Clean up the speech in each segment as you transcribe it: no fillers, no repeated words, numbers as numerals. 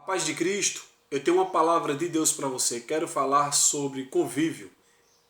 Paz de Cristo, eu tenho uma palavra de Deus para você. Quero falar sobre convívio.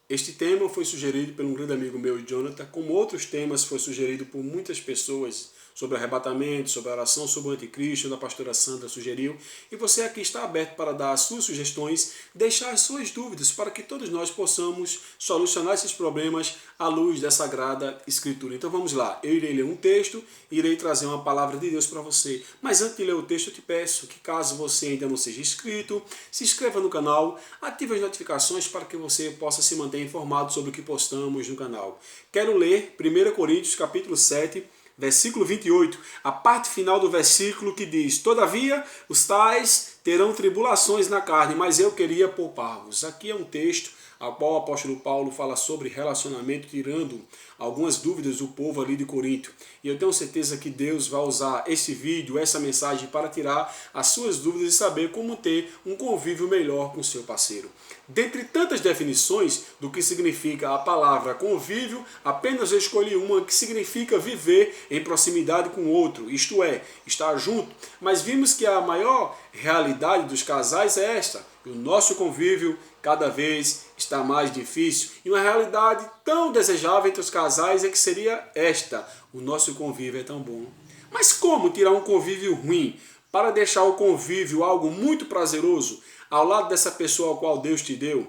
Este tema foi sugerido por um grande amigo meu, Jonathan, como outros temas foi sugerido por muitas pessoas sobre arrebatamento, sobre a oração sobre o anticristo, da pastora Sandra sugeriu. E você aqui está aberto para dar as suas sugestões, deixar as suas dúvidas, para que todos nós possamos solucionar esses problemas à luz da Sagrada Escritura. Então vamos lá, eu irei ler um texto e irei trazer uma palavra de Deus para você. Mas antes de ler o texto, eu te peço que, caso você ainda não seja inscrito, se inscreva no canal, ative as notificações para que você possa se manter informado sobre o que postamos no canal. Quero ler 1 Coríntios capítulo 7, versículo 28, a parte final do versículo que diz: todavia, os tais terão tribulações na carne, mas eu queria poupar-vos. Aqui é um texto a qual o apóstolo Paulo fala sobre relacionamento, tirando algumas dúvidas do povo ali de Corinto. E eu tenho certeza que Deus vai usar esse vídeo, essa mensagem, para tirar as suas dúvidas e saber como ter um convívio melhor com o seu parceiro. Dentre tantas definições do que significa a palavra convívio, apenas eu escolhi uma que significa viver em proximidade com o outro, isto é, estar junto. Mas vimos que a maior realidade dos casais é esta: o nosso convívio cada vez está mais difícil. E uma realidade tão desejável entre os casais é que seria esta: o nosso convívio é tão bom. Mas como tirar um convívio ruim para deixar o convívio algo muito prazeroso ao lado dessa pessoa ao qual Deus te deu?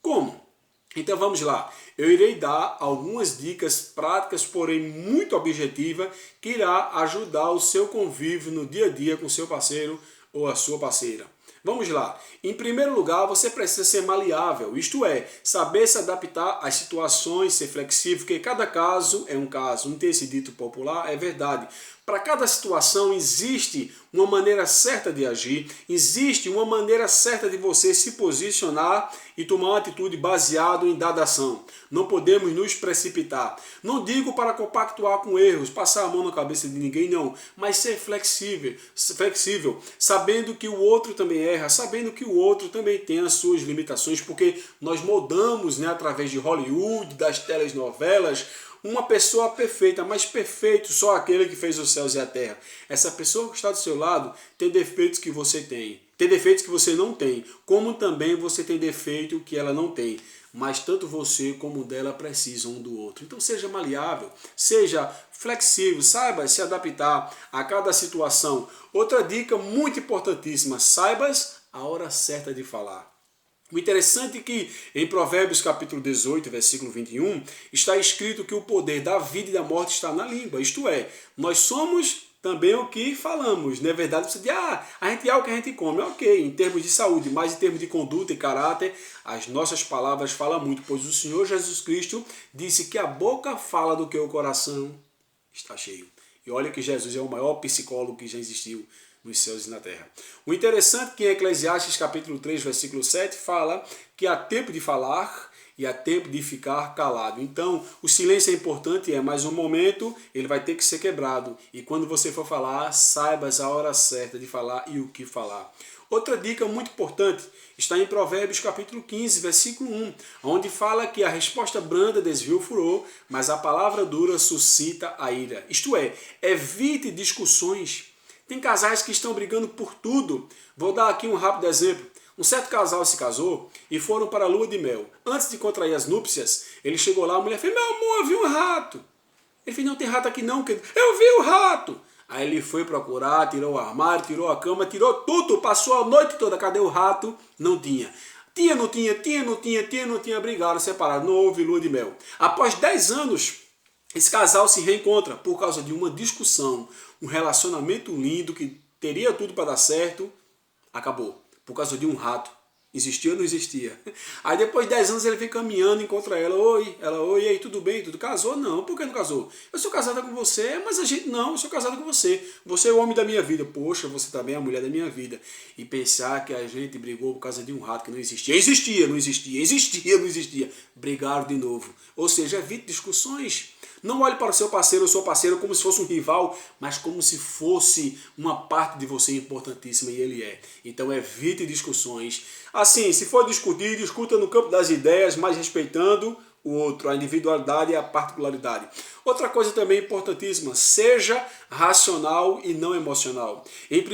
Como? Então vamos lá. Eu irei dar algumas dicas práticas, porém muito objetivas, que irá ajudar o seu convívio no dia a dia com o seu parceiro ou a sua parceira. Vamos lá. Em primeiro lugar, você precisa ser maleável, isto é, saber se adaptar às situações, ser flexível, porque cada caso é um caso. Não tem esse dito popular, é verdade. Para cada situação existe uma maneira certa de agir, existe uma maneira certa de você se posicionar e tomar uma atitude baseada em dada ação. Não podemos nos precipitar. Não digo para compactuar com erros, passar a mão na cabeça de ninguém, não, mas ser flexível, sabendo que o outro também erra, sabendo que o outro também tem as suas limitações, porque nós moldamos, através de Hollywood, das telenovelas, uma pessoa perfeita, mas perfeito só aquele que fez os céus e a terra. Essa pessoa que está do seu lado tem defeitos que você tem. Tem defeitos que você não tem, como também você tem defeito que ela não tem. Mas tanto você como dela precisam um do outro. Então seja maleável, seja flexível, saiba se adaptar a cada situação. Outra dica muito importantíssima: saibas a hora certa de falar. O interessante é que em Provérbios capítulo 18, versículo 21, está escrito que o poder da vida e da morte está na língua. Isto é, nós somos também o que falamos. Não é verdade? Você diz, a gente é o que a gente come. Ok, em termos de saúde, mas em termos de conduta e caráter, as nossas palavras falam muito, pois o Senhor Jesus Cristo disse que a boca fala do que o coração está cheio. E olha que Jesus é o maior psicólogo que já existiu nos céus e na terra. O interessante é que em Eclesiastes capítulo 3, versículo 7, fala que há tempo de falar e há tempo de ficar calado. Então, o silêncio é importante, mas um momento ele vai ter que ser quebrado. E quando você for falar, saibas a hora certa de falar e o que falar. Outra dica muito importante está em Provérbios capítulo 15, versículo 1, onde fala que a resposta branda desvia o furor, mas a palavra dura suscita a ira. Isto é, evite discussões. Tem casais que estão brigando por tudo. Vou dar aqui um rápido exemplo. Um certo casal se casou e foram para a lua de mel. Antes de contrair as núpcias, ele chegou lá, a mulher fez: meu amor, eu vi um rato. Ele fez: não tem rato aqui não, querido. Eu vi o rato. Aí ele foi procurar, tirou o armário, tirou a cama, tirou tudo, passou a noite toda. Cadê o rato? Não tinha. Não tinha, brigaram, separaram, não houve lua de mel. Após 10 anos, esse casal se reencontra por causa de uma discussão. Um relacionamento lindo que teria tudo para dar certo, acabou. Por causa de um rato. Existia ou não existia? Aí depois de 10 anos ele vem caminhando, encontra ela. Oi, e aí, tudo bem? Tudo casou? Não, por que não casou? Eu sou casada com você, mas a gente não, eu sou casada com você. Você é o homem da minha vida. Poxa, você também é a mulher da minha vida. E pensar que a gente brigou por causa de um rato que não existia. Não existia. Brigaram de novo. Ou seja, evite discussões. Não olhe para o seu parceiro ou sua parceira como se fosse um rival, mas como se fosse uma parte de você importantíssima, e ele é. Então evite discussões. Assim, se for discutir, discuta no campo das ideias, mas respeitando o outro, a individualidade e a particularidade. Outra coisa também importantíssima, seja racional e não emocional. Em 1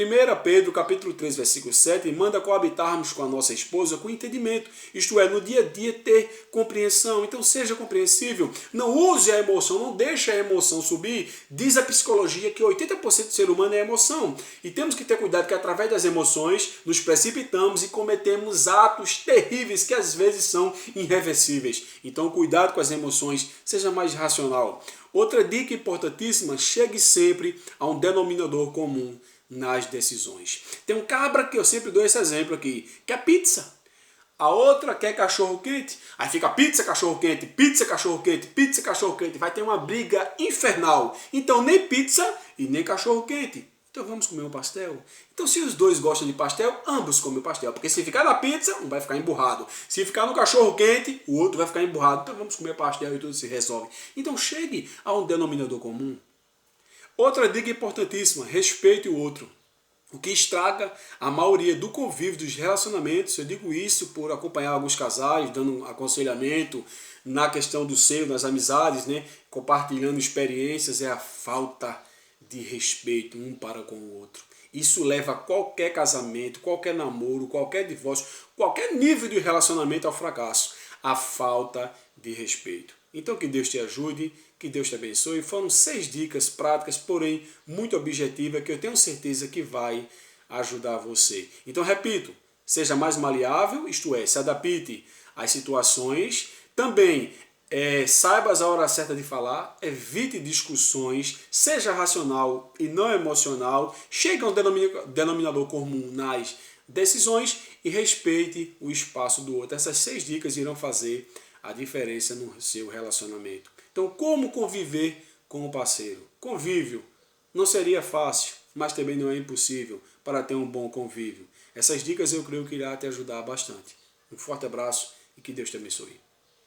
Pedro capítulo 3, versículo 7, manda coabitarmos com a nossa esposa com entendimento, isto é, no dia a dia ter compreensão. Então seja compreensível, não use a emoção, não deixe a emoção subir. Diz a psicologia que 80% do ser humano é emoção. E temos que ter cuidado que através das emoções nos precipitamos e cometemos atos terríveis que às vezes são irreversíveis. Então cuidado com as emoções, seja mais racional. Outra dica importantíssima, chegue sempre a um denominador comum nas decisões. Tem um cabra que eu sempre dou esse exemplo aqui, que é pizza. A outra quer cachorro quente, aí fica pizza, cachorro quente, pizza, cachorro quente, pizza, cachorro quente. Vai ter uma briga infernal. Então nem pizza e nem cachorro quente. Então vamos comer um pastel? Então se os dois gostam de pastel, ambos comem o pastel. Porque se ficar na pizza, um vai ficar emburrado. Se ficar no cachorro quente, o outro vai ficar emburrado. Então vamos comer pastel e tudo se resolve. Então chegue a um denominador comum. Outra dica importantíssima, respeite o outro. O que estraga a maioria do convívio dos relacionamentos, eu digo isso por acompanhar alguns casais, dando aconselhamento na questão do seio, nas amizades, né? Compartilhando experiências, é a falta de respeito um para com o outro. Isso leva qualquer casamento, qualquer namoro, qualquer divórcio, qualquer nível de relacionamento ao fracasso. A falta de respeito. Então que Deus te ajude, que Deus te abençoe. Foram 6 dicas práticas, porém muito objetivas, que eu tenho certeza que vai ajudar você. Então repito, seja mais maleável, isto é, se adapte às situações. Também saiba a hora certa de falar, evite discussões, seja racional e não emocional, chegue a um denominador comum nas decisões e respeite o espaço do outro. Essas 6 dicas irão fazer a diferença no seu relacionamento. Então, como conviver com o parceiro? Convívio não seria fácil, mas também não é impossível para ter um bom convívio. Essas dicas eu creio que irá te ajudar bastante. Um forte abraço e que Deus te abençoe.